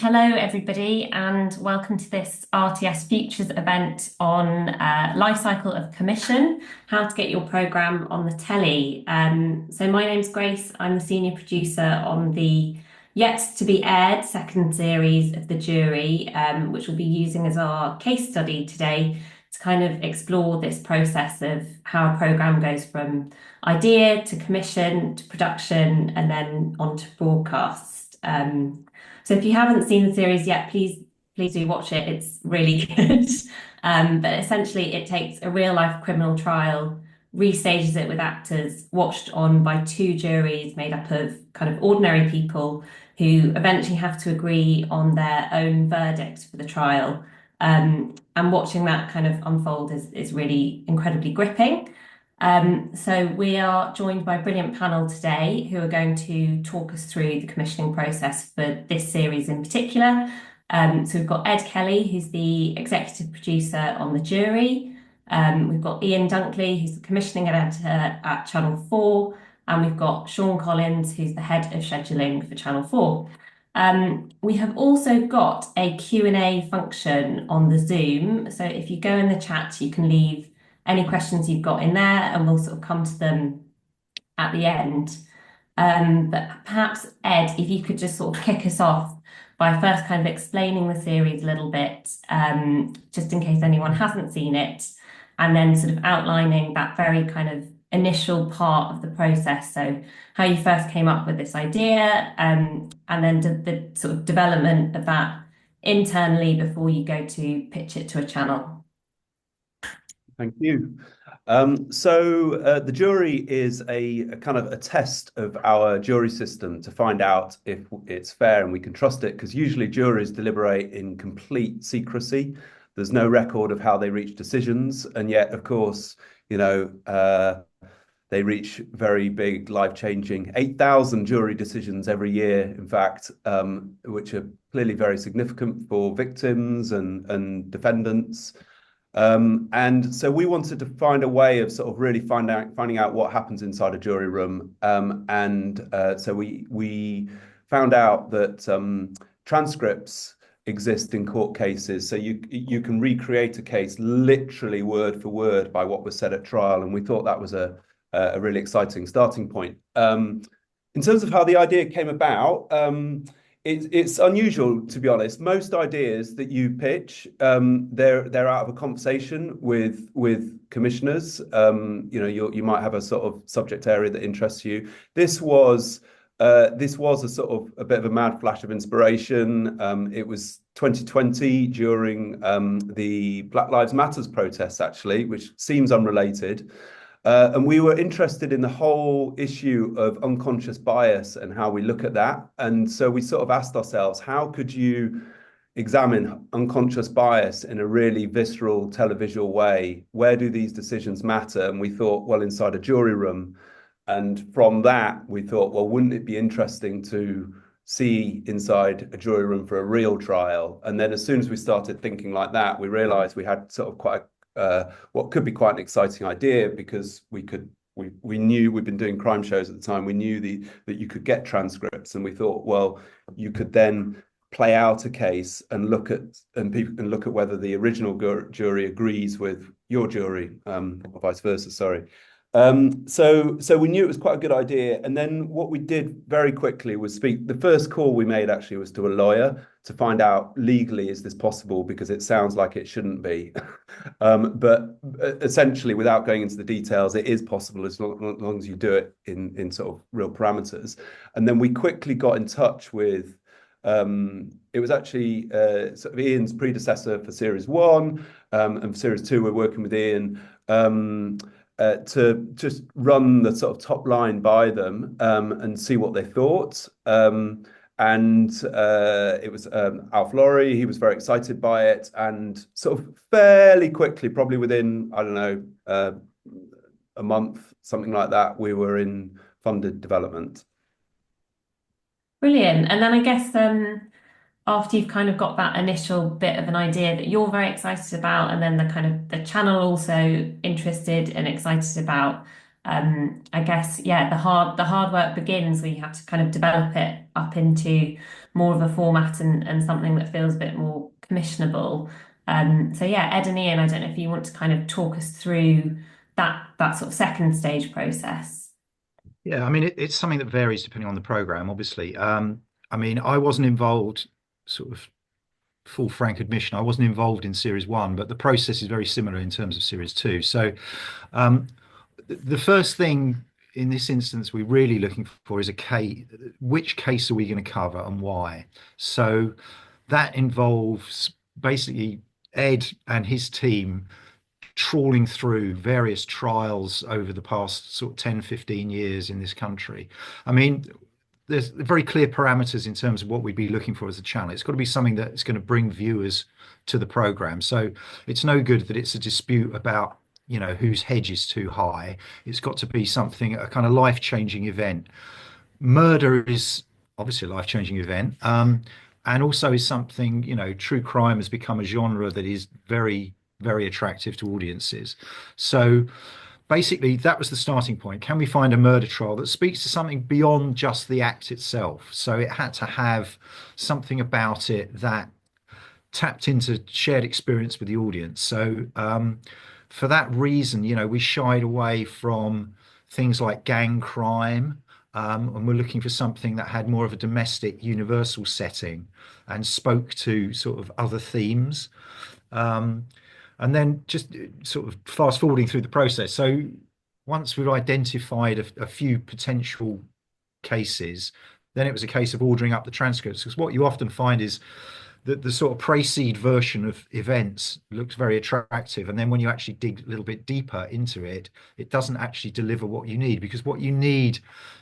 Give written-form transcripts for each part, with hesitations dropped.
hello everybody, and welcome to this RTS Futures event on Lifecycle of Commission, how to get your programme on the telly. So my name's Grace, I'm the senior producer on the yet to be aired second series of the jury, which we'll be using as our case study today to kind of explore this process of how a programme goes from idea to commission to production and then on to broadcast. So if you haven't seen the series yet, please do watch it. It's really good. But essentially, it takes a real life criminal trial, restages it with actors, watched on by two juries made up of kind of ordinary people who eventually have to agree on their own verdict for the trial. And watching that kind of unfold is really incredibly gripping. So we are joined by a brilliant panel today who are going to talk us through the commissioning process for this series in particular. So we've got Ed Kellie, who's the executive producer on the jury. We've got Ian Dunkley, who's the commissioning editor at Channel 4. And we've got Sean Collins, who's the head of scheduling for Channel 4. We have also got a Q&A function on the Zoom. So if you go in the chat, you can leave any questions you've got in there and we'll sort of come to them at the end. But perhaps, Ed, if you could just sort of kick us off by first kind of explaining the series a little bit, just in case anyone hasn't seen it, and then sort of outlining that very kind of initial part of the process. So how you first came up with this idea, and then the sort of development of that internally before you go to pitch it to a channel. Thank you. The jury is a kind of a test of our jury system to find out if it's fair and we can trust it, because usually juries deliberate in complete secrecy. There's no record of how they reach decisions, and yet, of course, they reach very big, life-changing 8,000 jury decisions every year, in fact, which are clearly very significant for victims and defendants. And so we wanted to find a way of sort of really finding out what happens inside a jury room. So we found out that transcripts exist in court cases. So you can recreate a case literally word for word by what was said at trial. And we thought that was a really exciting starting point. In terms of how the idea came about, it's unusual, to be honest. Most ideas that you pitch, they're out of a conversation with commissioners. You might have a sort of subject area that interests you. This was a sort of a bit of a mad flash of inspiration. It was 2020 during the Black Lives Matters protests, actually, which seems unrelated. And we were interested in the whole issue of unconscious bias and how we look at that. And so we sort of asked ourselves, how could you examine unconscious bias in a really visceral, televisual way? Where do these decisions matter? And we thought, well, inside a jury room. And from that, we thought, well, wouldn't it be interesting to see inside a jury room for a real trial? And then as soon as we started thinking like that, we realized we had sort of quite what could be quite an exciting idea, because we knew, we'd been doing crime shows at the time, we knew that you could get transcripts, and we thought, well, you could then play out a case and look at whether the original jury agrees with your jury, or vice versa, sorry. So we knew it was quite a good idea. And then what we did very quickly was the first call we made actually was to a lawyer to find out legally, is this possible? Because it sounds like it shouldn't be. But essentially, without going into the details, it is possible as long as you do it in sort of real parameters. And then we quickly got in touch with, it was actually sort of Ian's predecessor for Series 1, and for Series 2, we're working with Ian, to just run the sort of top line by them, and see what they thought. It was Alf Laurie. He was very excited by it, and sort of fairly quickly, probably within, I don't know, a month, something like that, we were in funded development. Brilliant. And then I guess after you've kind of got that initial bit of an idea that you're very excited about, and then the channel also interested and excited about, I guess, yeah, the hard work begins where you have to kind of develop it up into more of a format and something that feels a bit more commissionable. So yeah, Ed and Ian, I don't know if you want to kind of talk us through that sort of second stage process. Yeah, I mean, it's something that varies depending on the program, obviously. I mean, I wasn't involved, sort of full frank admission, I wasn't involved in series one, but the process is very similar in terms of series two. So, um, the first thing in this instance we're really looking for is a case. Which case are we going to cover and why? So that involves basically Ed and his team trawling through various trials over the past sort of 10, 15 years in this country. I mean, there's very clear parameters in terms of what we'd be looking for as a channel. It's got to be something that's going to bring viewers to the program. So it's no good that it's a dispute about, whose hedge is too high. It's got to be something, a kind of life-changing event. Murder is obviously a life-changing event, and also is something, true crime has become a genre that is very, very attractive to audiences. So basically, that was the starting point. Can we find a murder trial that speaks to something beyond just the act itself? So it had to have something about it that tapped into shared experience with the audience. So for that reason, we shied away from things like gang crime, and we're looking for something that had more of a domestic, universal setting and spoke to sort of other themes. Um, and then just sort of fast forwarding through the process. So once we've identified a few potential cases, then it was a case of ordering up the transcripts. Because what you often find is that the sort of pre-seed version of events looks very attractive. And then when you actually dig a little bit deeper into it, it doesn't actually deliver what you need. Because what you need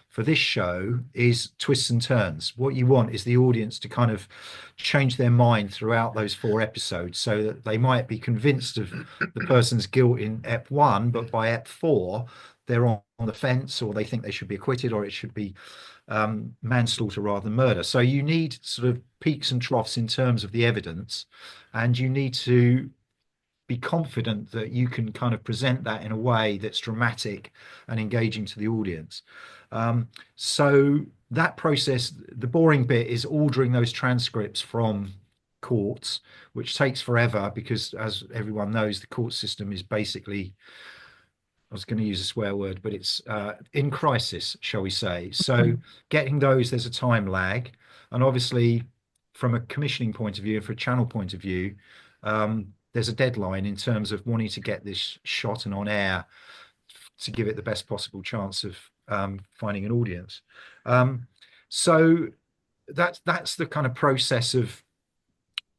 for this show is twists and turns. What you want is the audience to kind of change their mind throughout those 4 episodes so that they might be convinced of the person's guilt in ep one, but by ep four, they're on the fence, or they think they should be acquitted, or it should be manslaughter rather than murder. So you need sort of peaks and troughs in terms of the evidence, and you need to be confident that you can kind of present that in a way that's dramatic and engaging to the audience. So that process, the boring bit is ordering those transcripts from courts, which takes forever because, as everyone knows, the court system is basically, I was going to use a swear word, but it's in crisis, shall we say. So getting those, there's a time lag. And obviously, from a commissioning point of view, for a channel point of view, there's a deadline in terms of wanting to get this shot and on air to give it the best possible chance of finding an audience. So that's the kind of process of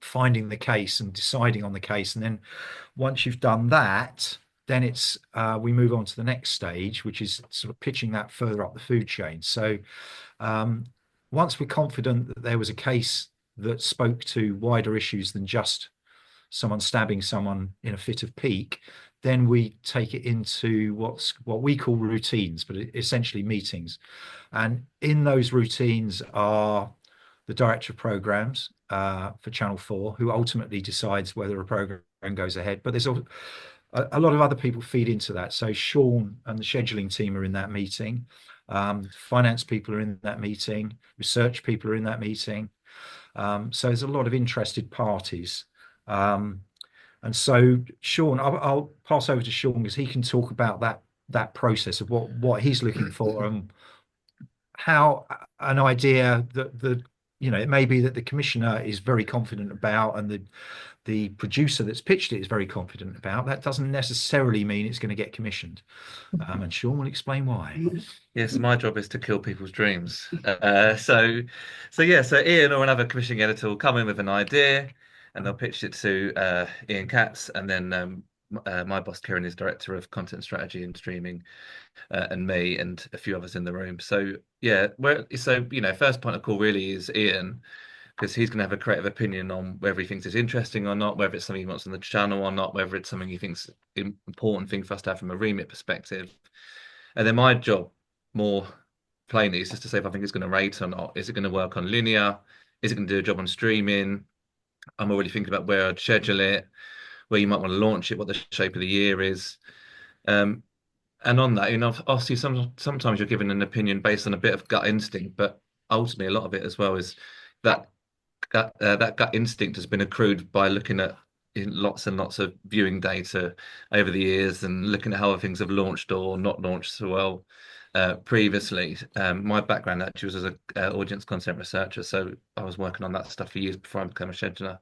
finding the case and deciding on the case. And then once you've done that, then it's we move on to the next stage, which is sort of pitching that further up the food chain. So once we're confident that there was a case that spoke to wider issues than just someone stabbing someone in a fit of pique, then we take it into what we call routines, but essentially meetings. And in those routines are the director of programs for Channel 4, who ultimately decides whether a program goes ahead. But there's a lot of other people feed into that. So Sean and the scheduling team are in that meeting. Finance people are in that meeting. Research people are in that meeting. So there's a lot of interested parties. And so Sean, I'll pass over to Sean because he can talk about that process of what he's looking for and how an idea that it may be that the commissioner is very confident about and the producer that's pitched it is very confident about. That doesn't necessarily mean it's going to get commissioned. And Sean will explain why. Yes, my job is to kill people's dreams. So Ian or another commissioning editor will come in with an idea, and they'll pitch it to Ian Katz, and then my boss Kieran is director of content strategy and streaming, and me and a few others in the room. So yeah, first point of call really is Ian, because he's going to have a creative opinion on whether he thinks it's interesting or not, whether it's something he wants on the channel or not, whether it's something he thinks important thing for us to have from a remit perspective. And then my job, more plainly, is just to say if I think it's going to rate or not. Is it going to work on linear? Is it going to do a job on streaming? I'm already thinking about where I'd schedule it, where you might want to launch it, what the shape of the year is. And And on that, obviously sometimes you're given an opinion based on a bit of gut instinct, but ultimately a lot of it as well is that that gut instinct has been accrued by looking at lots and lots of viewing data over the years and looking at how things have launched or not launched so well previously. My background actually was as an audience content researcher, so I was working on that stuff for years before I became a scheduler.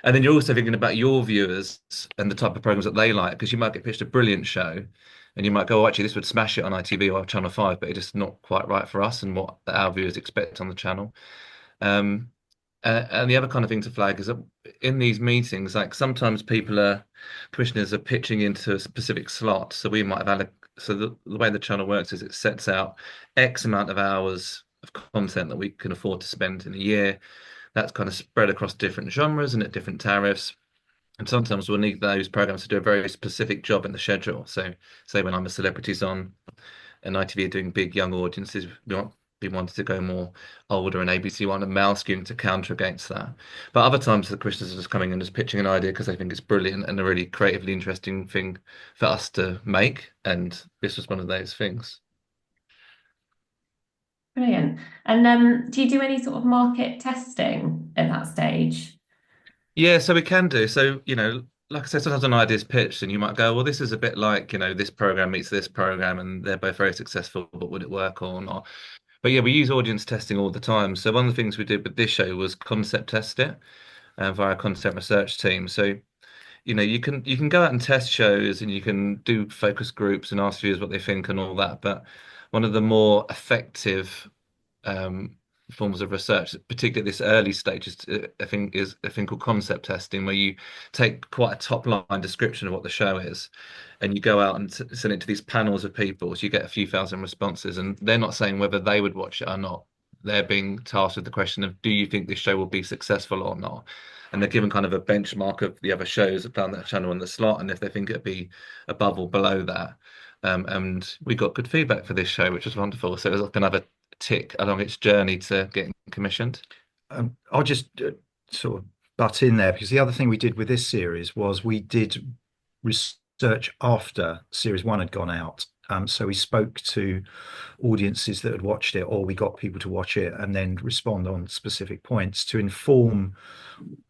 And then you're also thinking about your viewers and the type of programs that they like, because you might get pitched a brilliant show and you might go, oh, actually, this would smash it on ITV or Channel 5, but it's just not quite right for us and what our viewers expect on the channel. And the other kind of thing to flag is that in these meetings, like sometimes commissioners are pitching into a specific slot. So we might have so the way the channel works is it sets out X amount of hours of content that we can afford to spend in a year. That's kind of spread across different genres and at different tariffs. And sometimes we'll need those programs to do a very specific job in the schedule. So say when I'm a Celebrities On and ITV are doing big young audiences, we wanted to go more older, and ABC One and male skewing to counter against that. But other times the commissioners are just coming in and just pitching an idea because they think it's brilliant and a really creatively interesting thing for us to make. And this was one of those things. Brilliant. And do you do any sort of market testing at that stage? Yeah, so we can do. So, like I said, sometimes an idea is pitched and you might go, well, this is a bit like, this program meets this program and they're both very successful, but would it work or not? But yeah, we use audience testing all the time. So one of the things we did with this show was concept test it via a content research team. So, you can go out and test shows and you can do focus groups and ask viewers what they think and all that. But one of the more effective forms of research, particularly at this early stage, is a thing called concept testing, where you take quite a top line description of what the show is, and you go out and send it to these panels of people. So you get a few thousand responses, and they're not saying whether they would watch it or not. They're being tasked with the question of, do you think this show will be successful or not? And they're given kind of a benchmark of the other shows that found that channel in the slot, and if they think it'd be above or below that. And we got good feedback for this show, which was wonderful. So it was like another tick along its journey to getting commissioned. I'll just sort of butt in there, because the other thing we did with this series was we did research after series 1 had gone out. So we spoke to audiences that had watched it, or we got people to watch it and then respond on specific points to inform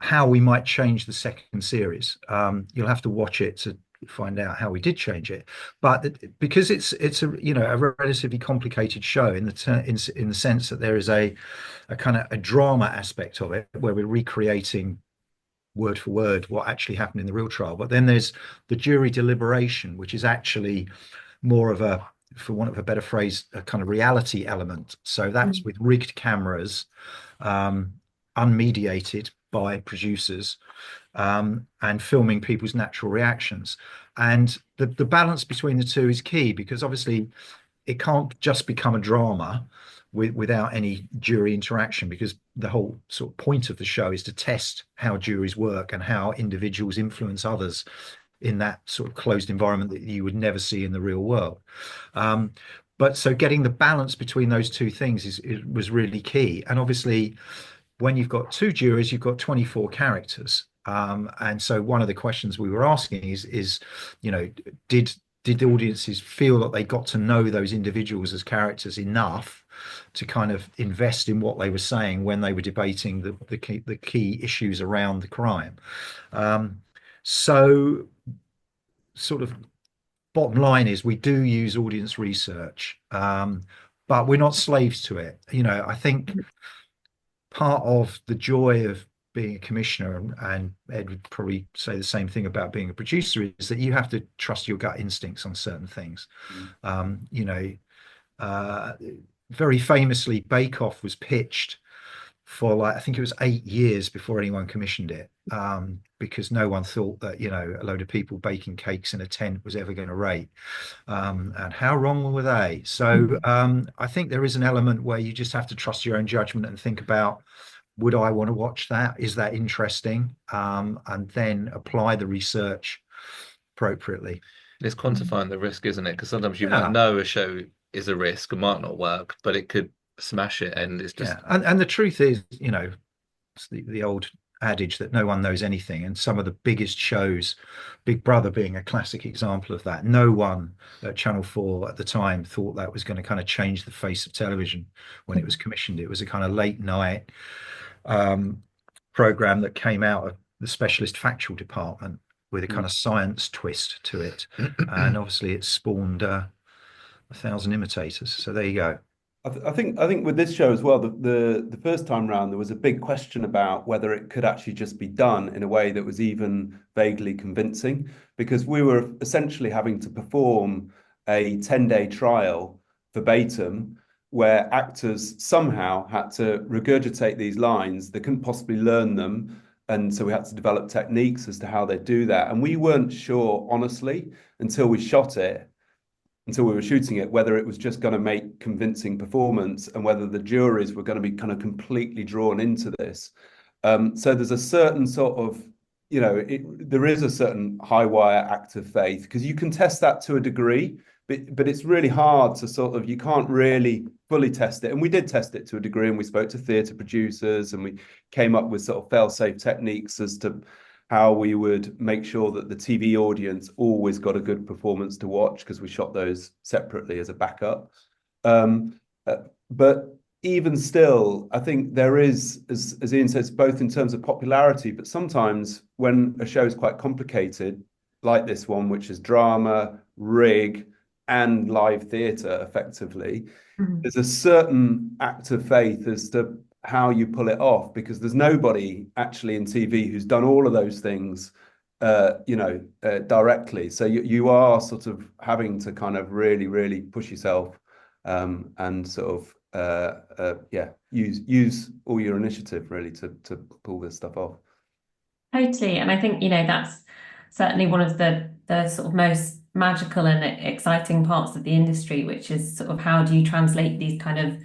how we might change the second series. You'll have to watch it to find out how we did change it, but because it's a a relatively complicated show in the sense that there is a kind of a drama aspect of it, where we're recreating word for word what actually happened in the real trial. But then there's the jury deliberation, which is actually more of a, for want of a better phrase, a kind of reality element. So that's with rigged cameras, unmediated by producers, and filming people's natural reactions. And the balance between the two is key, because obviously it can't just become a drama without any jury interaction, because the whole sort of point of the show is to test how juries work and how individuals influence others in that sort of closed environment that you would never see in the real world. But so getting the balance between those two things was really key. And obviously, when you've got two juries, you've got 24 characters. And so one of the questions we were asking is did the audiences feel that they got to know those individuals as characters enough to kind of invest in what they were saying when they were debating the key issues around the crime? So sort of bottom line is we do use audience research, but we're not slaves to it. I think part of the joy of being a commissioner, and Ed would probably say the same thing about being a producer, is that you have to trust your gut instincts on certain things. Very famously, Bake Off was pitched for I think it was 8 years before anyone commissioned it, because no one thought that a load of people baking cakes in a tent was ever going to rate, and how wrong were they? So I think there is an element where you just have to trust your own judgment and think about, would I want to watch that? Is that interesting? And then apply the research appropriately. It's quantifying the risk, isn't it? Because sometimes you might know a show is a risk and might not work, but it could smash it, and it's just and the truth is, it's the old adage that no one knows anything, and some of the biggest shows, Big Brother being a classic example of that, no one at Channel 4 at the time thought that was going to kind of change the face of television when it was commissioned. It was a kind of late night program that came out of the specialist factual department with a kind of science twist to it, and obviously it spawned 1,000 imitators. So there you go. I think with this show as well, the first time round there was a big question about whether it could actually just be done in a way that was even vaguely convincing, because we were essentially having to perform a 10-day trial verbatim where actors somehow had to regurgitate these lines. They couldn't possibly learn them. And so we had to develop techniques as to how they do that. And we weren't sure, honestly, until we shot it, until we were shooting it, whether it was just going to make convincing performance and whether the juries were going to be kind of completely drawn into this. So there's a certain sort of, there is a certain high wire active faith, because you can test that to a degree, but it's really hard to sort of, you can't really fully test it. And we did test it to a degree, and we spoke to theatre producers, and we came up with sort of fail-safe techniques as to how we would make sure that the TV audience always got a good performance to watch, because we shot those separately as a backup. But even still, I think there is, as Ian says, both in terms of popularity, but sometimes when a show is quite complicated, like this one, which is drama, rig, and live theatre effectively, there's a certain act of faith as to how you pull it off, because there's nobody actually in TV who's done all of those things, directly. So you are sort of having to kind of really, really push yourself, and sort of, use all your initiative really to pull this stuff off. Totally. And I think, that's certainly one of the sort of most magical and exciting parts of the industry, which is sort of how do you translate these kind of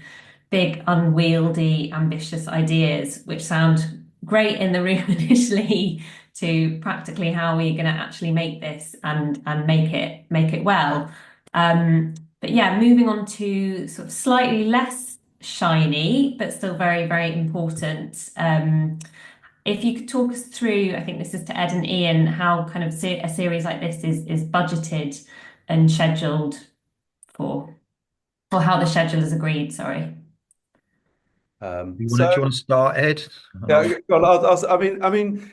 big, unwieldy, ambitious ideas, which sound great in the room initially, to practically how we're going to actually make this and make it well. But yeah, moving on to sort of slightly less shiny, but still very, very important. If you could talk us through, I think this is to Ed and Ian, how kind of a series like this is budgeted and scheduled for, or how the schedule is agreed, sorry. Do you want to start, Ed? Yeah, I mean,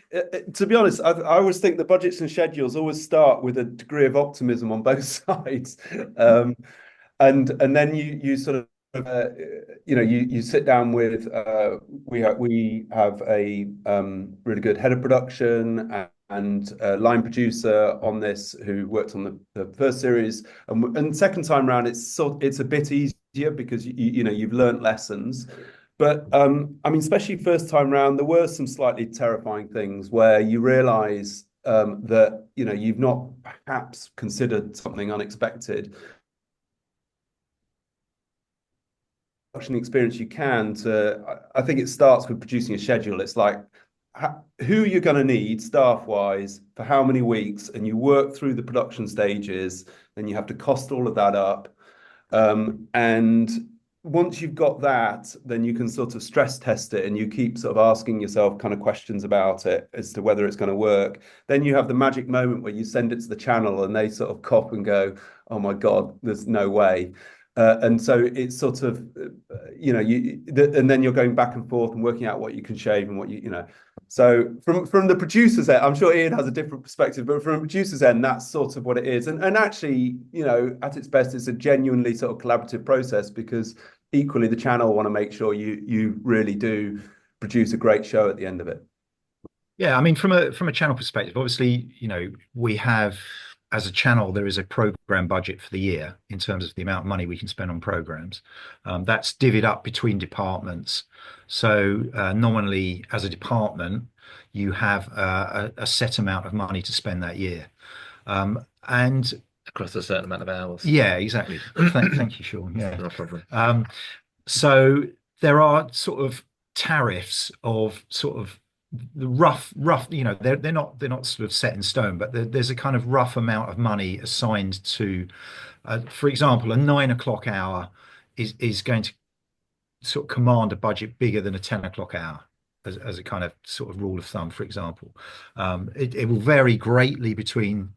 to be honest, I always think the budgets and schedules always start with a degree of optimism on both sides, and then you sort of you sit down with we have a really good head of production and line producer on this who worked on the first series, and second time round it's a bit easier because you've learnt lessons. But I mean, especially first time round, there were some slightly terrifying things where you realise that you've not perhaps considered something unexpected. Production experience you can I think it starts with producing a schedule. It's like who you're going to need staff wise for how many weeks, and you work through the production stages. Then you have to cost all of that up, and once you've got that, then you can sort of stress test it, and you keep sort of asking yourself kind of questions about it as to whether it's going to work. Then you have the magic moment where you send it to the channel and they sort of cop and go, oh my God, there's no way. And so it's sort of, and then you're going back and forth and working out what you can shave and what So from the producer's end, I'm sure Ian has a different perspective, but from a producer's end, that's sort of what it is. And actually, at its best, it's a genuinely sort of collaborative process, because equally the channel want to make sure you really do produce a great show at the end of it. Yeah, I mean, from a channel perspective, obviously, we have, as a channel, there is a program budget for the year in terms of the amount of money we can spend on programs. That's divvied up between departments. So nominally, as a department, you have a set amount of money to spend that year. And across a certain amount of hours. Yeah, exactly. Thank you, Sean. Yeah, no problem. So there are sort of tariffs of sort of the rough, they're not sort of set in stone, but there's a kind of rough amount of money assigned to, for example, a 9 o'clock hour is going to sort of command a budget bigger than a 10 o'clock hour. as a kind of sort of rule of thumb, for example. It will vary greatly between,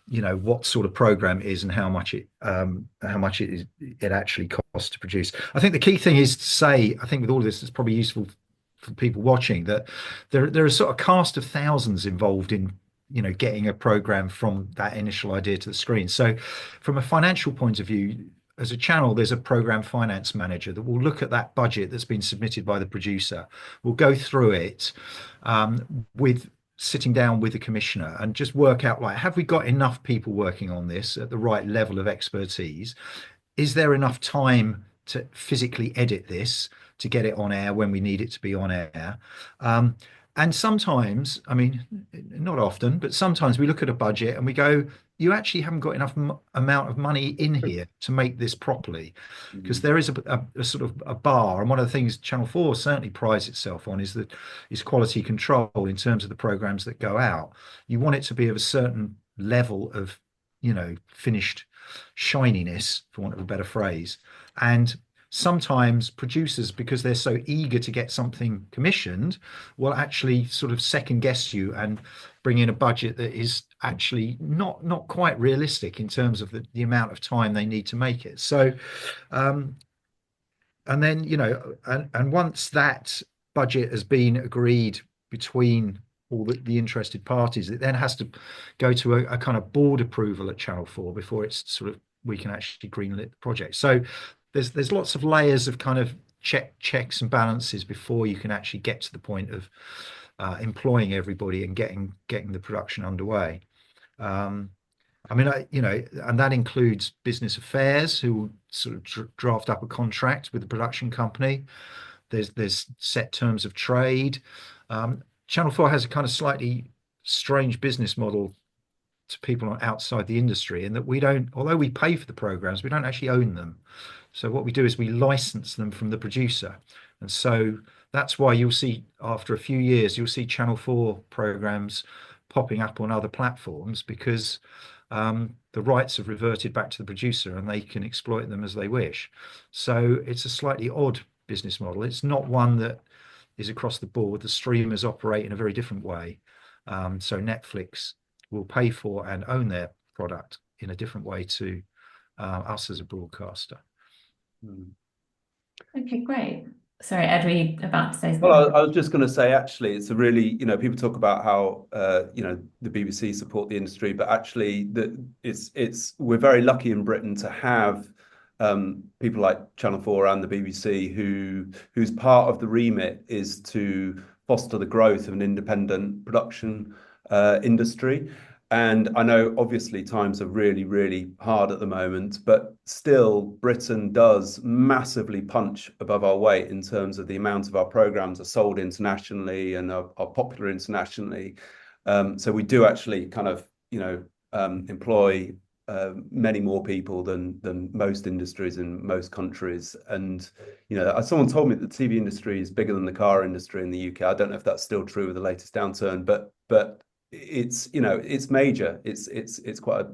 you know, what sort of program it is and how much it actually costs to produce. I think the key thing is to say, I think with all of this, it's probably useful for people watching, that there are sort of cast of thousands involved in, you know, getting a program from that initial idea to the screen. So from a financial point of view, as a channel, there's a program finance manager that will look at that budget that's been submitted by the producer. We'll go through it with sitting down with the commissioner and just work out, like, have we got enough people working on this at the right level of expertise? Is there enough time to physically edit this to get it on air when we need it to be on air? And sometimes, I mean, not often, but sometimes we look at a budget and we go, you actually haven't got enough amount of money in here to make this properly, because there is a sort of a bar. And one of the things Channel 4 certainly prides itself on is quality control in terms of the programs that go out. You want it to be of a certain level of, you know, finished shininess, for want of a better phrase. And sometimes producers, because they're so eager to get something commissioned, will actually sort of second guess you and bring in a budget that is actually not quite realistic in terms of the amount of time they need to make it. So and then, you know, and once that budget has been agreed between all the interested parties, it then has to go to a kind of board approval at Channel 4 before it's sort of, we can actually greenlit the project. So there's lots of layers of kind of checks and balances before you can actually get to the point of employing everybody and getting the production underway. I mean, you know, and that includes business affairs, who will sort of draft up a contract with the production company. There's set terms of trade. Channel 4 has a kind of slightly strange business model to people outside the industry, in that we don't, although we pay for the programs, we don't actually own them. So what we do is we license them from the producer. And so that's why you'll see, after a few years, you'll see Channel 4 programs popping up on other platforms, because the rights have reverted back to the producer and they can exploit them as they wish. So it's a slightly odd business model. It's not one that is across the board. The streamers operate in a very different way. So Netflix will pay for and own their product in a different way to us as a broadcaster. Okay, great. Sorry, Ed, were you about to say something? Well, I was just going to say, actually, it's a really, you know, people talk about how, you know, the BBC support the industry, but actually we're very lucky in Britain to have people like Channel 4 and the BBC whose part of the remit is to foster the growth of an independent production industry. And I know obviously times are really, really hard at the moment, but still Britain does massively punch above our weight in terms of the amount of our programs are sold internationally and are popular internationally. So we do actually kind of, you know, employ many more people than most industries in most countries. And, you know, someone told me that the TV industry is bigger than the car industry in the UK. I don't know if that's still true with the latest downturn, but it's, you know, it's major. It's quite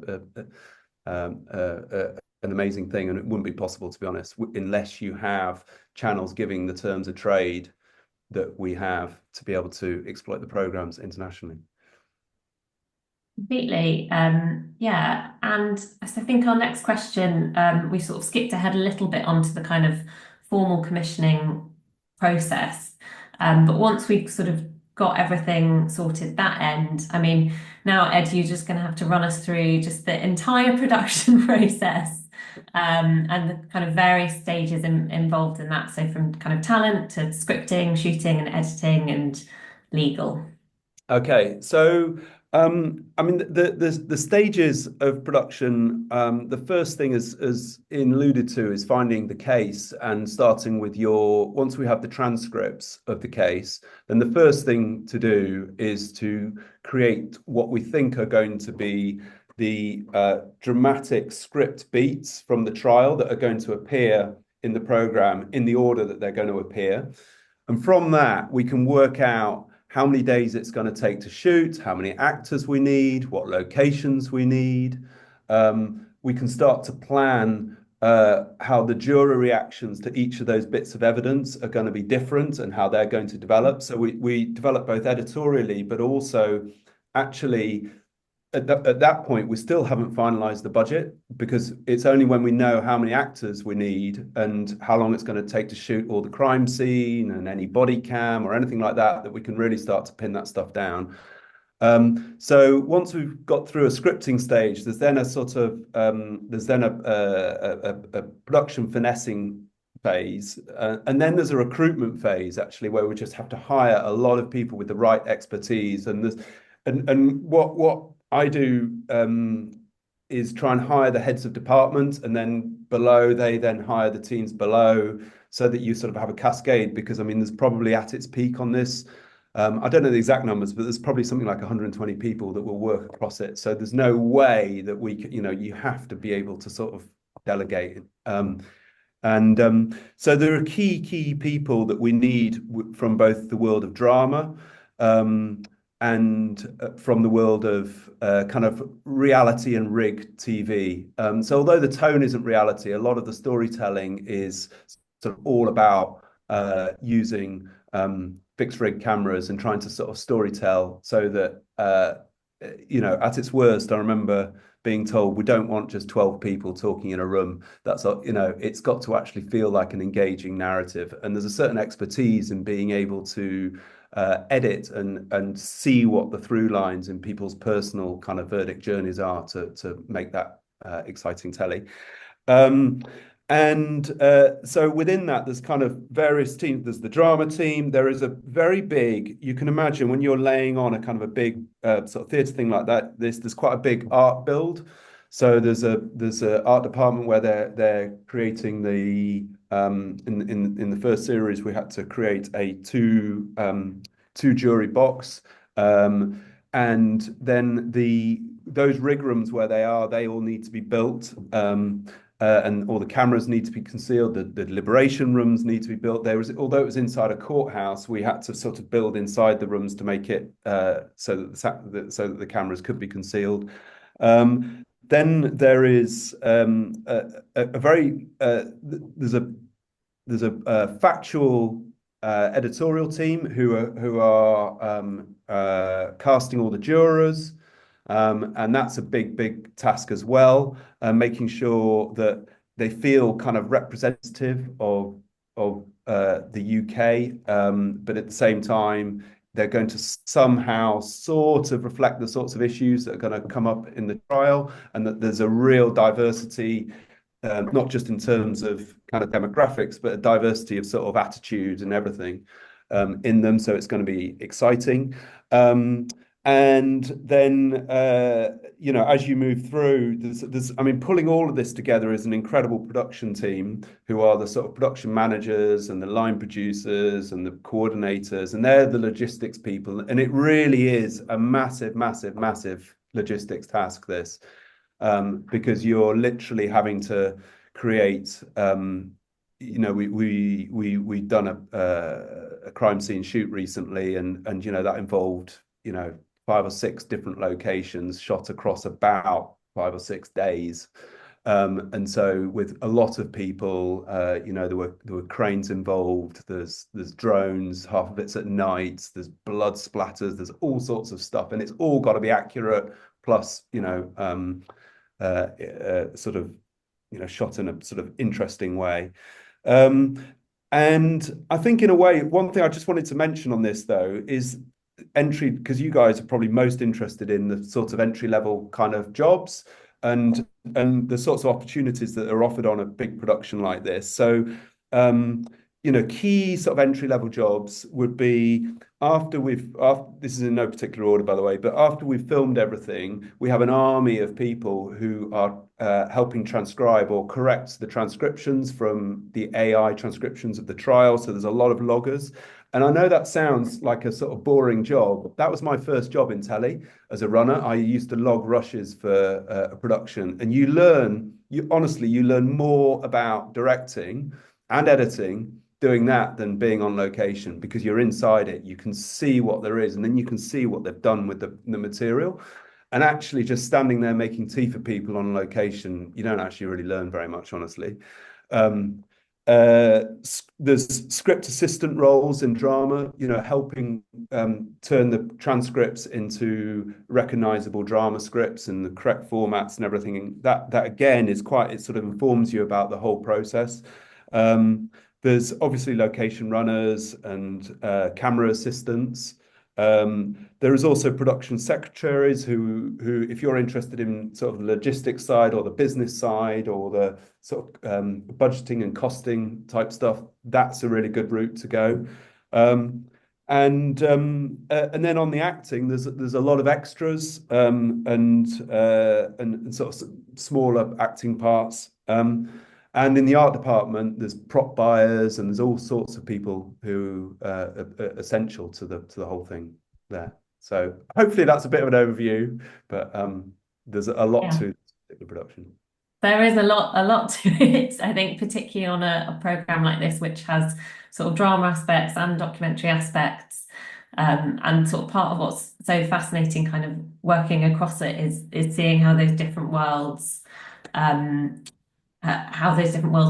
an amazing thing, and it wouldn't be possible, to be honest, unless you have channels giving the terms of trade that we have to be able to exploit the programs internationally. Completely. Yeah. And so I think our next question, we sort of skipped ahead a little bit onto the kind of formal commissioning process. But once we've sort of got everything sorted that end, I mean, now, Ed, you're just going to have to run us through just the entire production process and the kind of various stages involved in that. So from kind of talent to scripting, shooting and editing and legal. Okay, so I mean, the stages of production, the first thing, as Ian alluded to, is finding the case and starting with once we have the transcripts of the case, then the first thing to do is to create what we think are going to be the dramatic script beats from the trial that are going to appear in the programme in the order that they're going to appear. And from that, we can work out how many days it's going to take to shoot, how many actors we need, what locations we need. We can start to plan how the jury reactions to each of those bits of evidence are going to be different and how they're going to develop. So we develop both editorially, but also actually at that point, we still haven't finalized the budget, because it's only when we know how many actors we need and how long it's going to take to shoot all the crime scene and any body cam or anything like that, that we can really start to pin that stuff down. So once we've got through a scripting stage, there's then a sort of a production finessing phase, and then there's a recruitment phase, actually, where we just have to hire a lot of people with the right expertise. And there's and what I do is try and hire the heads of departments, and then below they then hire the teams below, so that you sort of have a cascade. Because I mean, there's probably at its peak on this, I don't know the exact numbers, but there's probably something like 120 people that will work across it. So there's no way that we can, you have to be able to sort of delegate. So there are key people that we need from both the world of drama and from the world of kind of reality and rig TV. So although the tone isn't reality, a lot of the storytelling is sort of all about using fixed rig cameras and trying to sort of storytell, so that at its worst, I remember being told we don't want just 12 people talking in a room. That's it's got to actually feel like an engaging narrative, and there's a certain expertise in being able to edit and see what the through lines in people's personal kind of verdict journeys are to make that exciting telly. So within that, there's kind of various teams. There's the drama team. There is a very big, you can imagine when you're laying on a kind of a big sort of theatre thing like that, there's quite a big art build. So there's a art department where they're creating the in the first series, we had to create a two jury box, and then those rig rooms where they all need to be built. And all the cameras need to be concealed. The deliberation rooms need to be built. Although it was inside a courthouse, we had to sort of build inside the rooms to make it so that the cameras could be concealed. Then there is there's a factual editorial team who are casting all the jurors. And that's a big task as well, making sure that they feel kind of representative of the UK, but at the same time, they're going to somehow sort of reflect the sorts of issues that are going to come up in the trial, and that there's a real diversity, not just in terms of kind of demographics, but a diversity of sort of attitudes and everything in them. So it's going to be exciting. And then, as you move through, pulling all of this together is an incredible production team who are the sort of production managers and the line producers and the coordinators, and they're the logistics people. And it really is a massive logistics task, this, because you're literally having to create, we've done a crime scene shoot recently, and that involved, 5 or 6 different locations shot across about 5 or 6 days. And so with a lot of people, there were cranes involved, there's drones, half of it's at night, there's blood splatters, there's all sorts of stuff, and it's all got to be accurate, plus, sort of, shot in a sort of interesting way. And I think in a way, one thing I just wanted to mention on this, though, is entry, because you guys are probably most interested in the sort of entry level kind of jobs and the sorts of opportunities that are offered on a big production like this. So, key sort of entry level jobs would be this is in no particular order, by the way, but after we've filmed everything, we have an army of people who are helping transcribe or correct the transcriptions from the AI transcriptions of the trial. So there's a lot of loggers. And I know that sounds like a sort of boring job. That was my first job in telly as a runner. I used to log rushes for a production, and you learn more about directing and editing doing that than being on location, because you're inside it. You can see what there is, and then you can see what they've done with the material. And actually just standing there making tea for people on location, you don't actually really learn very much, honestly. There's script assistant roles in drama, helping turn the transcripts into recognizable drama scripts and the correct formats and everything. That again is it sort of informs you about the whole process. There's obviously location runners and camera assistants. There is also production secretaries who, if you're interested in sort of the logistics side or the business side or the sort of budgeting and costing type stuff, that's a really good route to go. And then on the acting, there's a lot of extras and sort of smaller acting parts. And in the art department, there's prop buyers and there's all sorts of people who are essential to the whole thing there. So hopefully that's a bit of an overview, but there's a lot to the production. There is a lot to it, I think, particularly on a program like this, which has sort of drama aspects and documentary aspects. And sort of part of what's so fascinating kind of working across it is seeing how those different worlds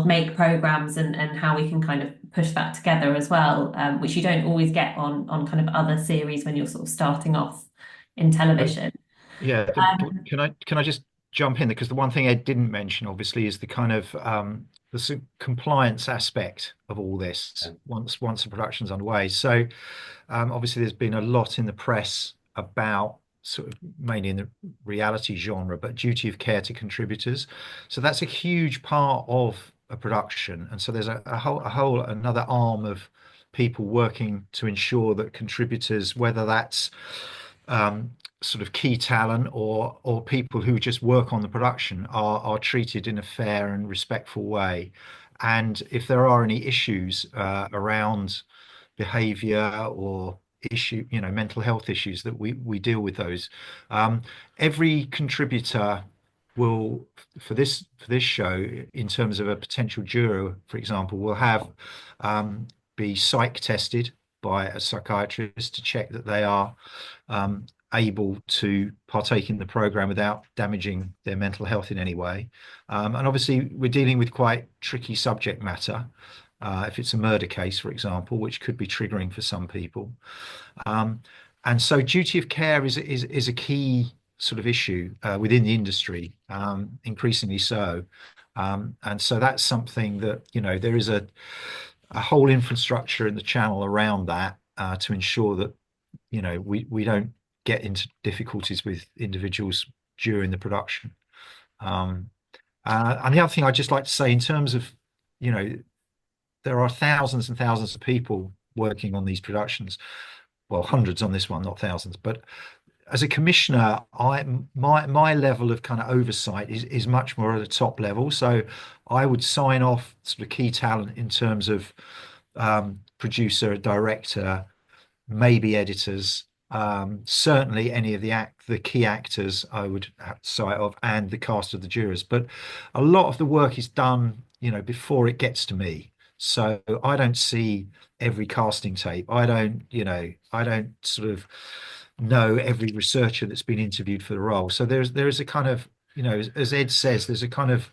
make programs and how we can kind of push that together as well, which you don't always get on kind of other series when you're sort of starting off in television. Yeah, can I just jump in there? Because the one thing Ed didn't mention, obviously, is the kind of the compliance aspect of all this once the production's underway. So obviously there's been a lot in the press about sort of mainly in the reality genre, but duty of care to contributors. So that's a huge part of a production. And so there's a whole another arm of people working to ensure that contributors, whether that's sort of key talent or people who just work on the production, are treated in a fair and respectful way. And if there are any issues around behavior or mental health issues, that we deal with those. Every contributor will, for this show, in terms of a potential juror, for example, will have be psych tested by a psychiatrist to check that they are able to partake in the program without damaging their mental health in any way. And obviously we're dealing with quite tricky subject matter. If it's a murder case, for example, which could be triggering for some people. And so duty of care is a key sort of issue within the industry, increasingly so. And so that's something that, there is a whole infrastructure in the channel around that to ensure that, we don't get into difficulties with individuals during the production. And the other thing I'd just like to say in terms of, there are thousands and thousands of people working on these productions. Well, hundreds on this one, not thousands. But as a commissioner, my level of kind of oversight is much more at a top level. So I would sign off sort of key talent in terms of producer, director, maybe editors, certainly any of the key actors I would have sight of, and the cast of the jurors. But a lot of the work is done, before it gets to me. So I don't see every casting tape. I don't sort of know every researcher that's been interviewed for the role. So there is a kind of, as Ed says, there's a kind of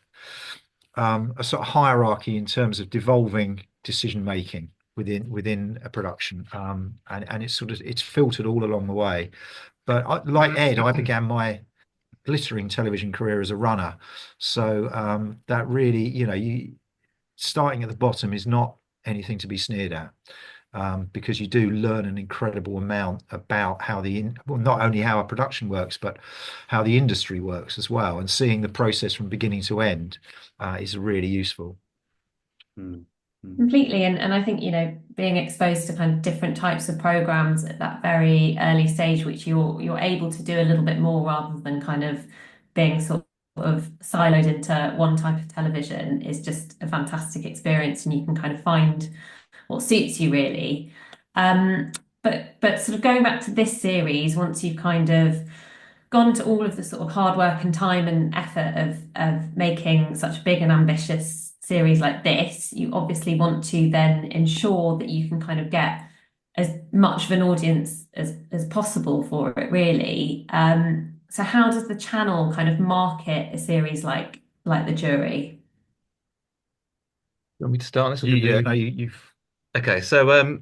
a sort of hierarchy in terms of devolving decision making within a production, and it's filtered all along the way. But like Ed, I began my glittering television career as a runner, so that really, starting at the bottom is not anything to be sneered at, because you do learn an incredible amount about how not only how a production works, but how the industry works as well. And seeing the process from beginning to end is really useful. Completely. And I think, being exposed to kind of different types of programs at that very early stage, which you're able to do a little bit more rather than kind of being sort of siloed into one type of television, is just a fantastic experience, and you can kind of find what suits you really. But sort of going back to this series, once you've kind of gone to all of the sort of hard work and time and effort of making such a big and ambitious series like this, you obviously want to then ensure that you can kind of get as much of an audience as possible for it, really. So how does the channel kind of market a series like the Jury? You want me to start this? Or Yeah, no, you've Okay, yeah,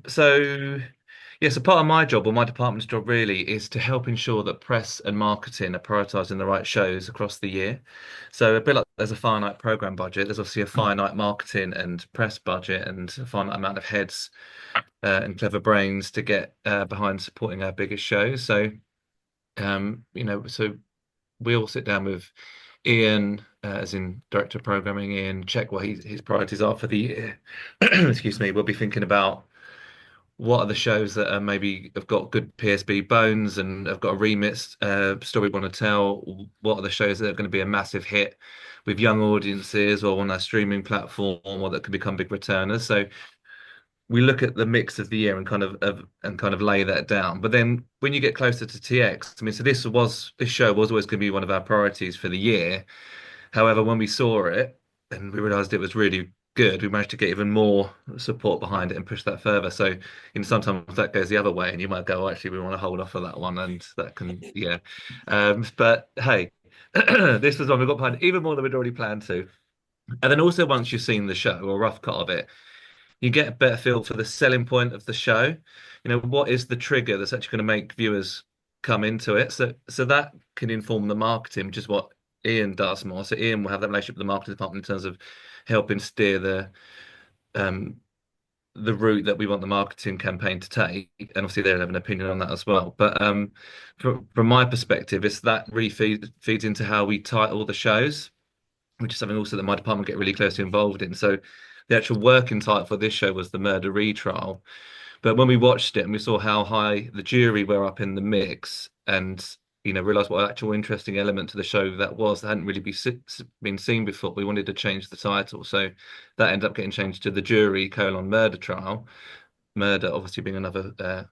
so part of my job or my department's job really is to help ensure that press and marketing are prioritising the right shows across the year. So a bit like there's a finite program budget, there's obviously a finite marketing and press budget and a finite amount of heads and clever brains to get behind supporting our biggest shows. So so we all sit down with Ian, as in director of programming, Ian, check what his priorities are for the year. Excuse me. We'll be thinking about what are the shows that are maybe have got good PSB bones and have got a remit story we want to tell. What are the shows that are going to be a massive hit with young audiences or on our streaming platform or that could become big returners? So we look at the mix of the year and kind of lay that down. But then when you get closer to TX, I mean, so this show was always going to be one of our priorities for the year. However, when we saw it and we realised it was really good, we managed to get even more support behind it and push that further. So, sometimes that goes the other way, and you might go, oh, actually, we want to hold off for that one, and that can, yeah. But hey, this was one we got behind even more than we'd already planned to. And then also, once you've seen the show or a rough cut of it, you get a better feel for the selling point of the show. What is the trigger that's actually going to make viewers come into it? So that can inform the marketing, which is what Ian does more. So Ian will have that relationship with the marketing department in terms of helping steer the route that we want the marketing campaign to take. And obviously they'll have an opinion on that as well. But from my perspective, it's that really feeds into how we title the shows, which is something also that my department get really closely involved in. So the actual working title for this show was the murder retrial. But when we watched it and we saw how high the jury were up in the mix and, realised what actual interesting element to the show that hadn't really been seen before, we wanted to change the title. So that ended up getting changed to the jury : murder trial. Murder obviously being another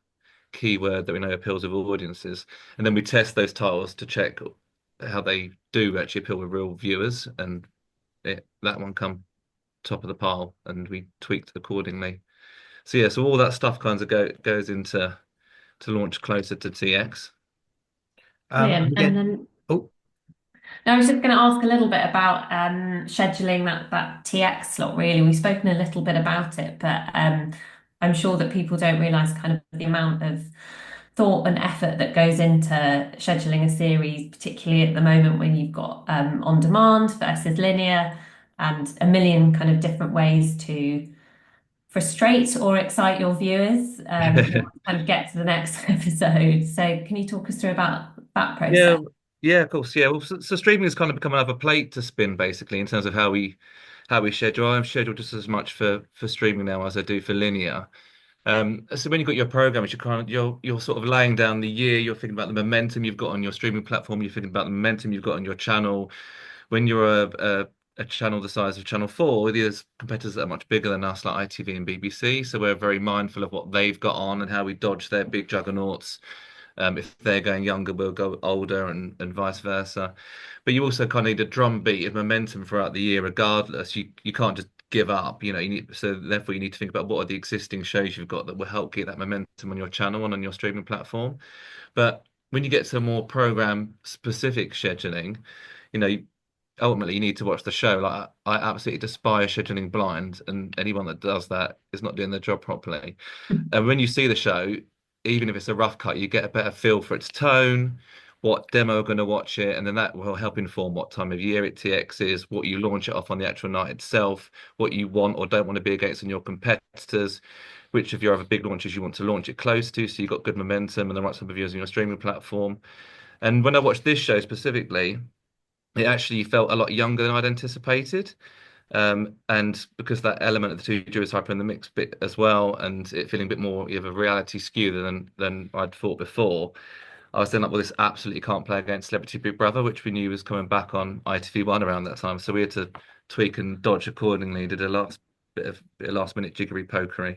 key word that we know appeals with audiences. And then we test those titles to check how they do actually appeal with real viewers. And that one come top of the pile and we tweaked accordingly. So yeah, so all that stuff kind of goes into to launch closer to TX. Brilliant. And then oh, I was just going to ask a little bit about scheduling that TX slot, really. We've spoken a little bit about it, but I'm sure that people don't realise kind of the amount of thought and effort that goes into scheduling a series, particularly at the moment when you've got on demand versus linear and a million kind of different ways to frustrate or excite your viewers kind of get to the next episode. So can you talk us through about that process? Yeah, of course. Yeah, well, so streaming has kind of become another plate to spin, basically, in terms of how we schedule. I'm scheduled just as much for streaming now as I do for linear. So when you've got your program, you're sort of laying down the year. You're thinking about the momentum you've got on your streaming platform. You're thinking about the momentum you've got on your channel. When you're a channel the size of Channel 4, there's competitors that are much bigger than us, like ITV and BBC. So we're very mindful of what they've got on and how we dodge their big juggernauts. If they're going younger, we'll go older and vice versa. But you also kind of need a drumbeat of momentum throughout the year, regardless. You can't just give up. So therefore you need to think about what are the existing shows you've got that will help get that momentum on your channel and on your streaming platform. But when you get to more program specific scheduling, ultimately you need to watch the show. Like I absolutely despise scheduling blind, and anyone that does that is not doing their job properly. And when you see the show, even if it's a rough cut, you get a better feel for its tone, what demo are going to watch it, and then that will help inform what time of year it TX is, what you launch it off on the actual night itself, what you want or don't want to be against on your competitors, which of your other big launches you want to launch it close to, so you've got good momentum and the right type of viewers on your streaming platform. And when I watched this show specifically, it actually felt a lot younger than I'd anticipated. And because that element of the two juries hyper in the mix bit as well, and it feeling a bit more of a reality skew than I'd thought before, I was then up with this absolutely can't play against Celebrity Big Brother, which we knew was coming back on ITV1 around that time. So we had to tweak and dodge accordingly, did a bit of last minute jiggery pokery.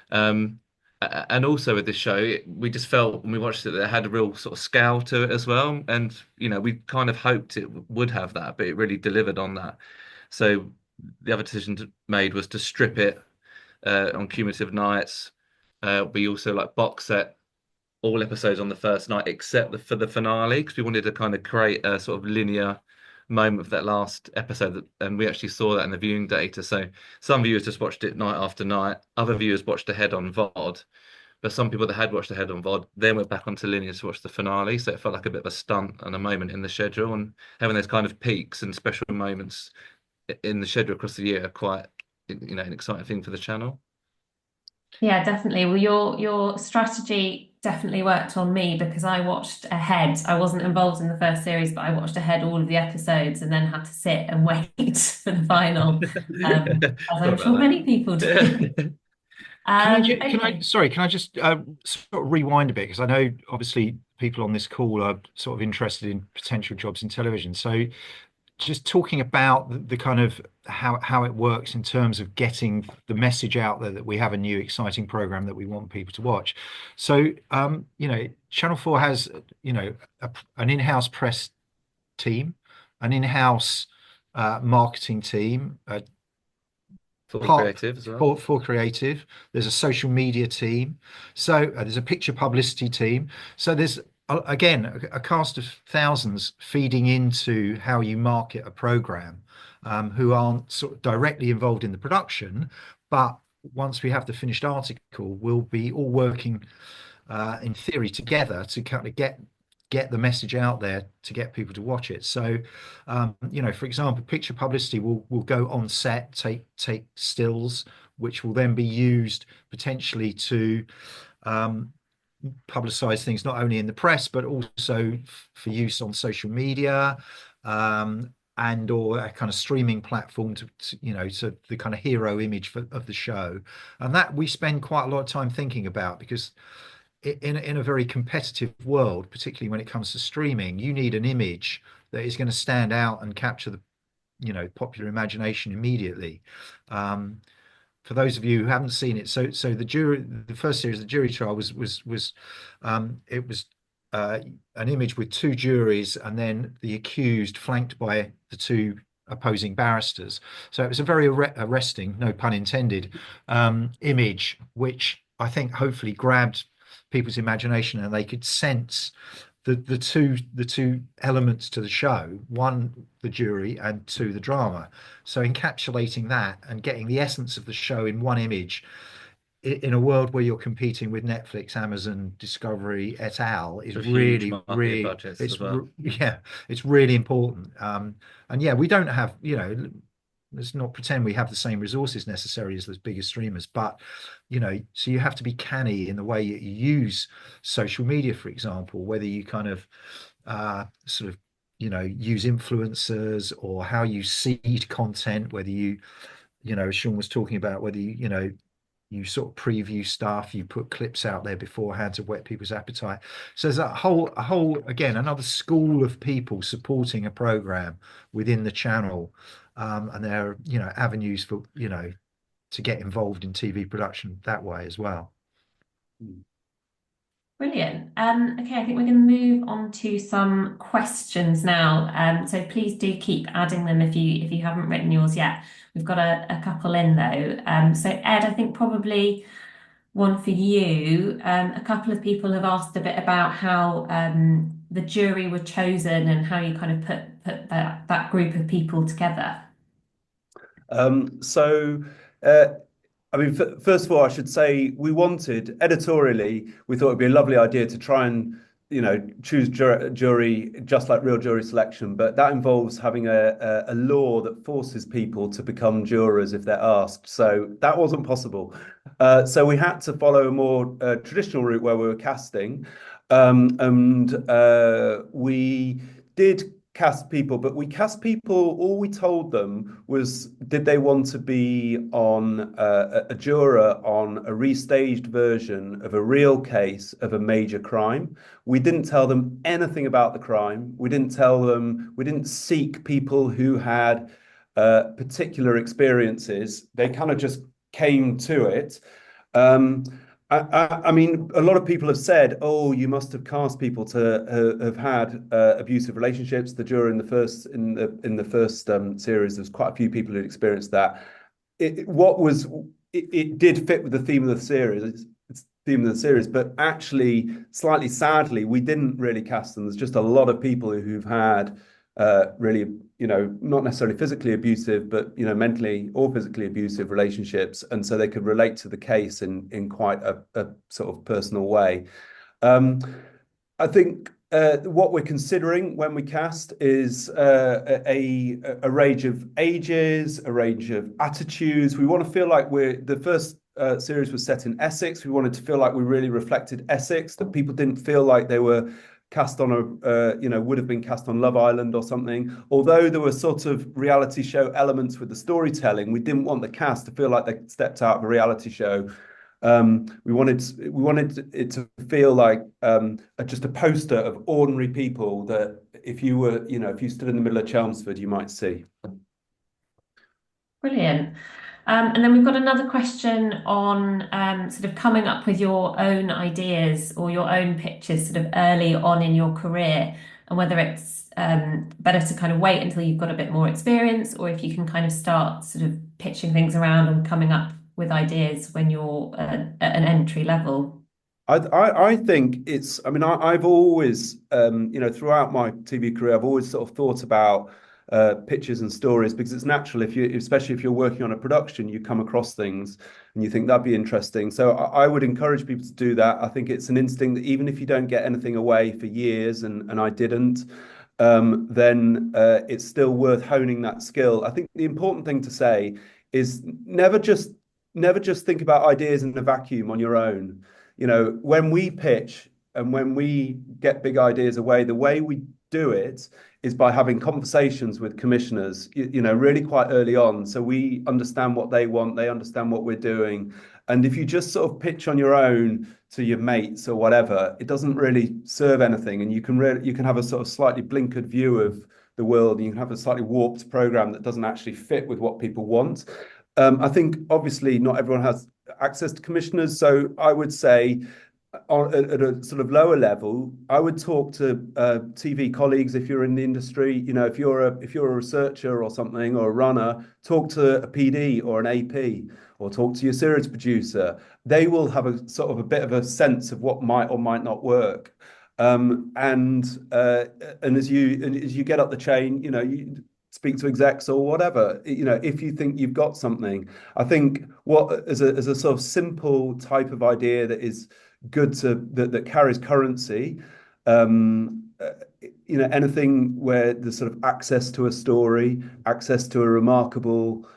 And also with this show, we just felt when we watched it that it had a real sort of scale to it as well. And, we kind of hoped it would have that, but it really delivered on that. So the other decision made was to strip it on cumulative nights. We also box set all episodes on the first night except for the finale, because we wanted to kind of create a sort of linear moment for that last episode, and we actually saw that in the viewing data. So some viewers just watched it night after night, other viewers watched ahead on VOD, but some people that had watched ahead on VOD then went back onto linear to watch the finale. So it felt like a bit of a stunt and a moment in the schedule, and having those kind of peaks and special moments in the schedule across the year are quite, an exciting thing for the channel. Yeah, definitely. Well, your strategy definitely worked on me because I watched ahead. I wasn't involved in the first series, but I watched ahead all of the episodes and then had to sit and wait for the final, as I'm sure many people do. Sorry, can I just sort of rewind a bit? Because I know obviously people on this call are sort of interested in potential jobs in television. So just talking about the kind of how it works in terms of getting the message out there that we have a new exciting program that we want people to watch. So, Channel 4 has, an in-house press team, an in-house marketing team, For creative as well. For creative. There's a social media team. So there's a picture publicity team. So there's, again, a cast of thousands feeding into how you market a program, who aren't sort of directly involved in the production, but once we have the finished article, we'll be all working in theory together to kind of get the message out there to get people to watch it. So, for example, picture publicity will go on set, take stills, which will then be used potentially to publicize things not only in the press but also for use on social media, and or a kind of streaming platform to the kind of hero image of the show. And that we spend quite a lot of time thinking about, because in a very competitive world, particularly when it comes to streaming, you need an image that is going to stand out and capture the popular imagination immediately. For those of you who haven't seen it, so the first series, the jury trial was an image with two juries and then the accused flanked by the two opposing barristers. So it was a very arresting, no pun intended, image, which I think hopefully grabbed people's imagination, and they could sense the two elements to the show: one, the jury, and two, the drama. So encapsulating that and getting the essence of the show in one image in a world where you're competing with Netflix, Amazon, Discovery, et al. Is really budgets as well. It's really important. And yeah, we don't have, let's not pretend we have the same resources necessary as the bigger streamers, but so you have to be canny in the way you use social media, for example, whether you kind of use influencers or how you seed content, whether you as Sean was talking about, whether you sort of preview stuff, you put clips out there beforehand to whet people's appetite. So there's a whole again, another school of people supporting a program within the channel, and there are avenues for to get involved in TV production that way as well. Brilliant. Okay, I think we're going to move on to some questions now. So please do keep adding them if you haven't written yours yet. We've got a couple in though. So Ed, I think probably one for you. A couple of people have asked a bit about how the jury were chosen and how you kind of put that group of people together. I mean, first of all, I should say we wanted, editorially, we thought it'd be a lovely idea to try and, choose jury just like real jury selection, but that involves having a law that forces people to become jurors if they're asked. So that wasn't possible. So we had to follow a more traditional route where we were casting, and we did cast people, but we cast people, all we told them was, did they want to be on a juror on a restaged version of a real case of a major crime. We didn't tell them anything about the crime. We didn't seek people who had particular experiences. They kind of just came to it. I mean, a lot of people have said, "Oh, you must have cast people to have had abusive relationships." The juror in the first series, there's quite a few people who experienced that. It did fit with the theme of the series. theme of the series, but actually, slightly sadly, we didn't really cast them. There's just a lot of people who've had really, not necessarily physically abusive, but mentally or physically abusive relationships, and so they could relate to the case in quite a sort of personal way. I think what we're considering when we cast is a range of ages, a range of attitudes. We want to feel like the first series was set in Essex. We wanted to feel like we really reflected Essex, that people didn't feel like they were cast on would have been cast on Love Island or something. Although there were sort of reality show elements with the storytelling, we didn't want the cast to feel like they stepped out of a reality show. We wanted it to feel like just a poster of ordinary people that if you stood in the middle of Chelmsford, you might see. Brilliant. And then we've got another question on sort of coming up with your own ideas or your own pitches sort of early on in your career, and whether it's better to kind of wait until you've got a bit more experience, or if you can kind of start sort of pitching things around and coming up with ideas when you're at an entry level. I think I've always, throughout my TV career, I've always sort of thought about pitches and stories, because it's natural, especially if you're working on a production, you come across things and you think that'd be interesting. So I would encourage people to do that. I think it's an instinct that even if you don't get anything away for years, and I didn't, then it's still worth honing that skill. I think the important thing to say is never just think about ideas in a vacuum on your own. When we pitch and when we get big ideas away, the way we do it is by having conversations with commissioners, really quite early on. So we understand what they want, they understand what we're doing. And if you just sort of pitch on your own to your mates or whatever, it doesn't really serve anything. And you can have a sort of slightly blinkered view of the world, and you can have a slightly warped program that doesn't actually fit with what people want. I think obviously not everyone has access to commissioners, so I would say at a sort of lower level, I would talk to TV colleagues if you're in the industry. If you're a researcher or something, or a runner, talk to a PD or an AP, or talk to your series producer. They will have a sort of a bit of a sense of what might or might not work. And as you get up the chain, you speak to execs or whatever, if you think you've got something. I think as a sort of simple type of idea that is good that carries currency, anything where there's sort of access to a story, access to a remarkable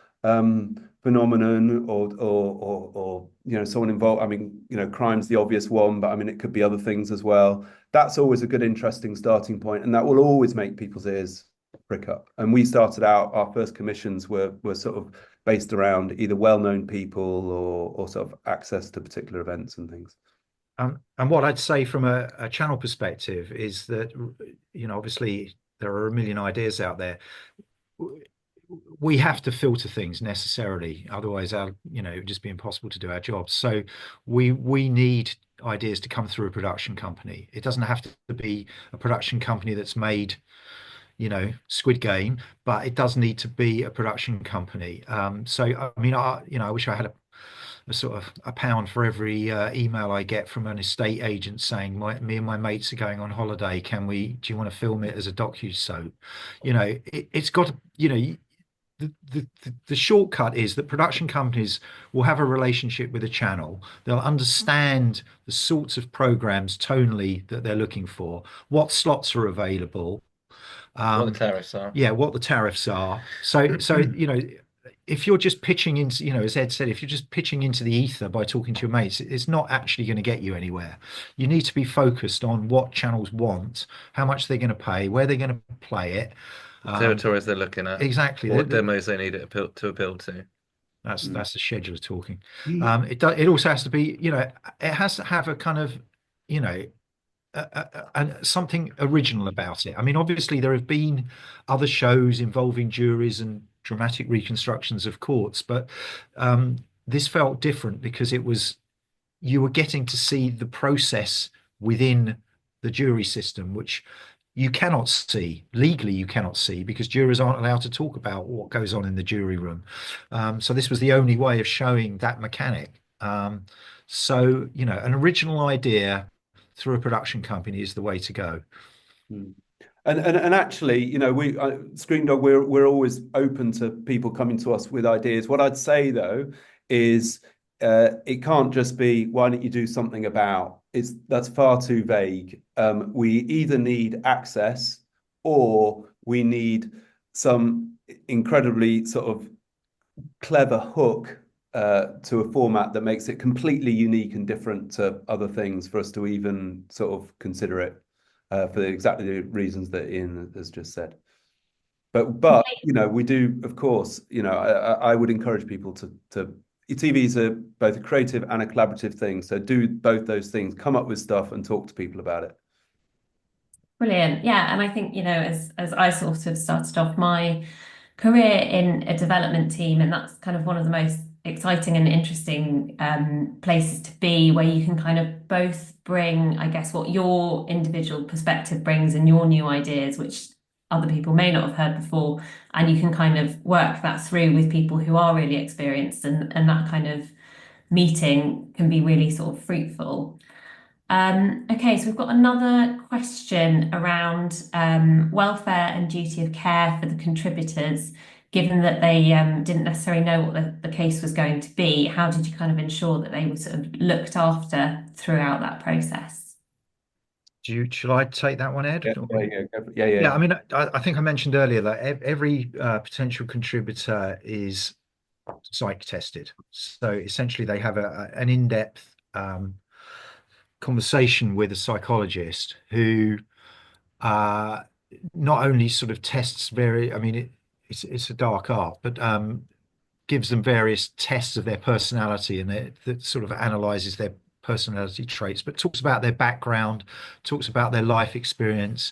phenomenon, or someone involved. Crime's the obvious one, but it could be other things as well. That's always a good, interesting starting point, and that will always make people's ears prick up. And we started out, our first commissions were sort of based around either well-known people or sort of access to particular events and things. And what I'd say from a channel perspective is that, obviously there are a million ideas out there. We have to filter things necessarily, otherwise it would just be impossible to do our jobs. So we need ideas to come through a production company. It doesn't have to be a production company that's made Squid Game, but it does need to be a production company. So I wish I had a sort of a pound for every email I get from an estate agent saying me and my mates are going on holiday, do you want to film it as a docu-soap? It's got to, the shortcut is that production companies will have a relationship with a channel. They'll understand the sorts of programs tonally that they're looking for, what slots are available, what the tariffs are. Yeah, what the tariffs are. So if you're just pitching into, as Ed said, if you're just pitching into the ether by talking to your mates, it's not actually going to get you anywhere. You need to be focused on what channels want, how much they're going to pay, where they're going to play it, territories they're looking at, exactly, what demos they need it to appeal to. That's the scheduler talking. It also has to be, it has to have a kind of, and something original about it. Obviously there have been other shows involving juries and dramatic reconstructions of courts, but this felt different because you were getting to see the process within the jury system, which you cannot see legally. You cannot see because jurors aren't allowed to talk about what goes on in the jury room. So this was the only way of showing that mechanic. So, an original idea through a production company is the way to go. And actually, we Screen Dog, we're always open to people coming to us with ideas. What I'd say though is it can't just be, why don't you do something about? That's far too vague. We either need access or we need some incredibly sort of clever hook to a format that makes it completely unique and different to other things for us to even sort of consider it for exactly the reasons that Ian has just said. But we do, of course, I would encourage people to TV is both a creative and a collaborative thing. So do both those things, come up with stuff and talk to people about it. Brilliant. Yeah. And I think, as I sort of started off my career in a development team, and that's kind of one of the most exciting and interesting places to be, where you can kind of both bring, I guess, what your individual perspective brings and your new ideas, which other people may not have heard before, and you can kind of work that through with people who are really experienced, and that kind of meeting can be really sort of fruitful. Okay, so we've got another question around welfare and duty of care for the contributors. Given that they didn't necessarily know what the case was going to be, how did you kind of ensure that they were sort of looked after throughout that process? Shall I take that one, Ed? Yeah. I mean, I think I mentioned earlier that every potential contributor is psych tested. So essentially, they have an in-depth conversation with a psychologist who not only sort of tests it's a dark art, but gives them various tests of their personality, and that sort of analyzes their personality traits, but talks about their background, talks about their life experience,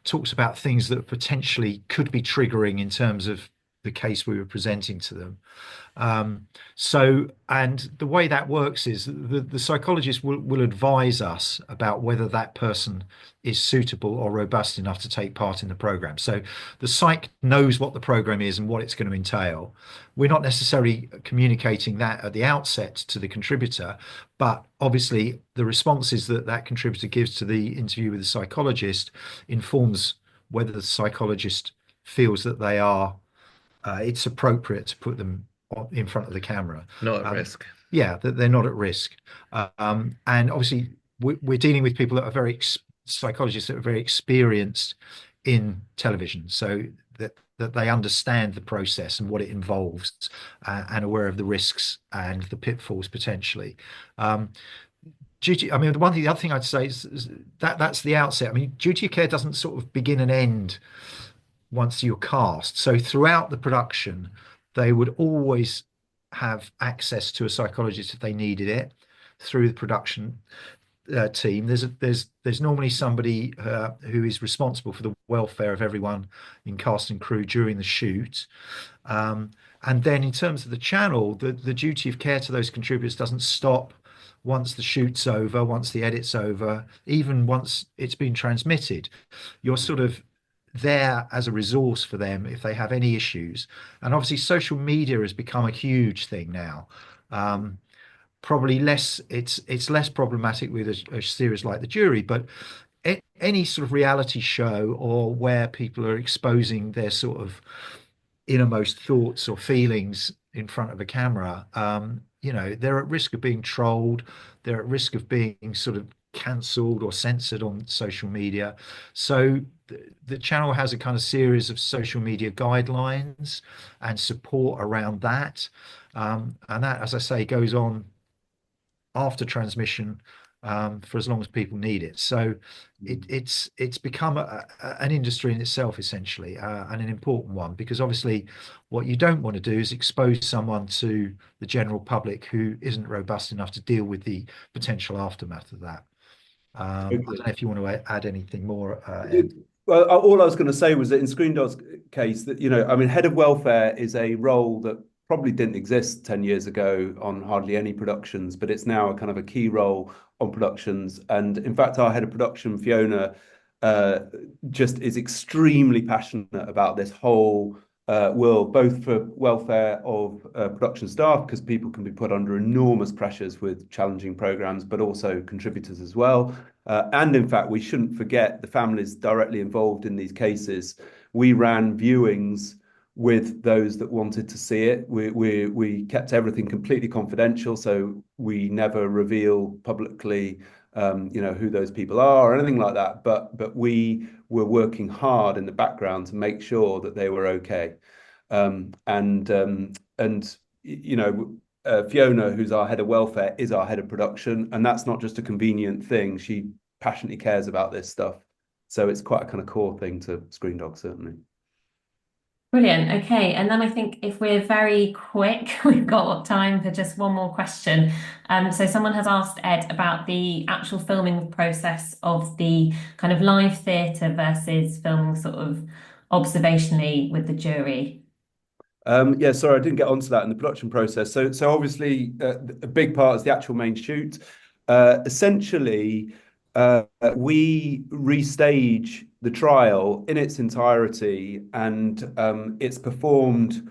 talks about things that potentially could be triggering in terms of the case we were presenting to them. And the way that works is the psychologist will advise us about whether that person is suitable or robust enough to take part in the program. So the psych knows what the program is and what it's going to entail. We're not necessarily communicating that at the outset to the contributor, but obviously the responses that contributor gives to the interview with the psychologist informs whether the psychologist feels that they are it's appropriate to put them in front of the camera. Not at risk. Yeah, that they're not at risk. And obviously, we're dealing with people that are psychologists that are very experienced in television, so that they understand the process and what it involves, and aware of the risks and the pitfalls potentially. The other thing I'd say is that's the outset. I mean, duty of care doesn't sort of begin and end once you're cast. So throughout the production, they would always have access to a psychologist if they needed it through the production team. There's normally somebody who is responsible for the welfare of everyone in cast and crew during the shoot. And then in terms of the channel, the duty of care to those contributors doesn't stop once the shoot's over, once the edit's over, even once it's been transmitted. You're sort of there as a resource for them if they have any issues. And obviously social media has become a huge thing now. Probably it's less problematic with a series like The Jury, but any sort of reality show or where people are exposing their sort of innermost thoughts or feelings in front of a camera, they're at risk of being trolled, they're at risk of being sort of cancelled or censored on social media. So the channel has a kind of series of social media guidelines and support around that, and that, as I say, goes on after transmission for as long as people need it. So it's become an industry in itself, essentially, and an important one, because obviously what you don't want to do is expose someone to the general public who isn't robust enough to deal with the potential aftermath of that. I don't know if you want to add anything more. Well, all I was going to say was that in Screen Dog's case, that head of welfare is a role that probably didn't exist 10 years ago on hardly any productions, but it's now a kind of a key role on productions. And in fact, our head of production, Fiona, just is extremely passionate about this whole world, both for welfare of production staff, because people can be put under enormous pressures with challenging programs, but also contributors as well. And in fact, we shouldn't forget the families directly involved in these cases. We ran viewings with those that wanted to see it. We kept everything completely confidential, so we never reveal publicly who those people are or anything like that. But we were working hard in the background to make sure that they were okay. Fiona, who's our head of welfare, is our head of production, and that's not just a convenient thing. She passionately cares about this stuff, so it's quite a kind of core thing to Screen Dog, certainly. Brilliant. Okay, and then I think if we're very quick, we've got time for just one more question. So someone has asked Ed about the actual filming process of the kind of live theatre versus filming sort of observationally with the jury. Yeah, sorry, I didn't get onto that in the production process. So obviously, a big part is the actual main shoot. Essentially, we restage the trial in its entirety, and it's performed,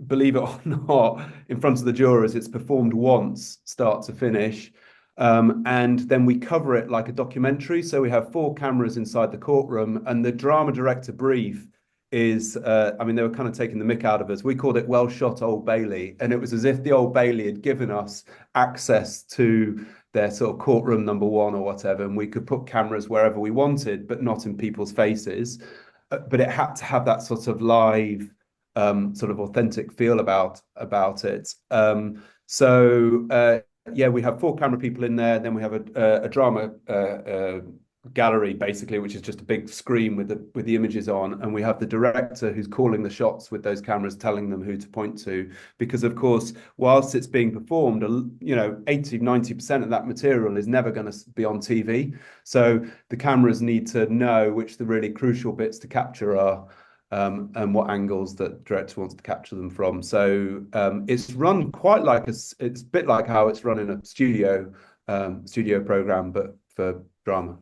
believe it or not, in front of the jurors. It's performed once, start to finish, and then we cover it like a documentary. So we have 4 cameras inside the courtroom, and the drama director brief is, I mean, they were kind of taking the mick out of us. We called it Well Shot Old Bailey, and it was as if the Old Bailey had given us access to their sort of courtroom number 1 or whatever, and we could put cameras wherever we wanted, but not in people's faces. But it had to have that sort of live, sort of authentic feel about it. Yeah, we have 4 camera people in there. Then we have a drama gallery, basically, which is just a big screen with the images on, and we have the director who's calling the shots with those cameras, telling them who to point to, because of course, whilst it's being performed, 80-90% of that material is never going to be on TV, so the cameras need to know which the really crucial bits to capture are, and what angles that the director wants to capture them from. So it's run quite like it's a bit like how it's run in a studio program, but for drama.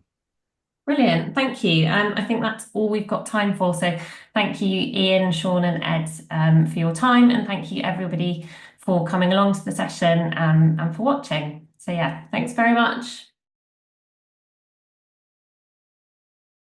Brilliant, thank you. I think that's all we've got time for. So thank you, Ian, Sean, and Ed, for your time, and thank you everybody for coming along to the session and for watching. So yeah, thanks very much.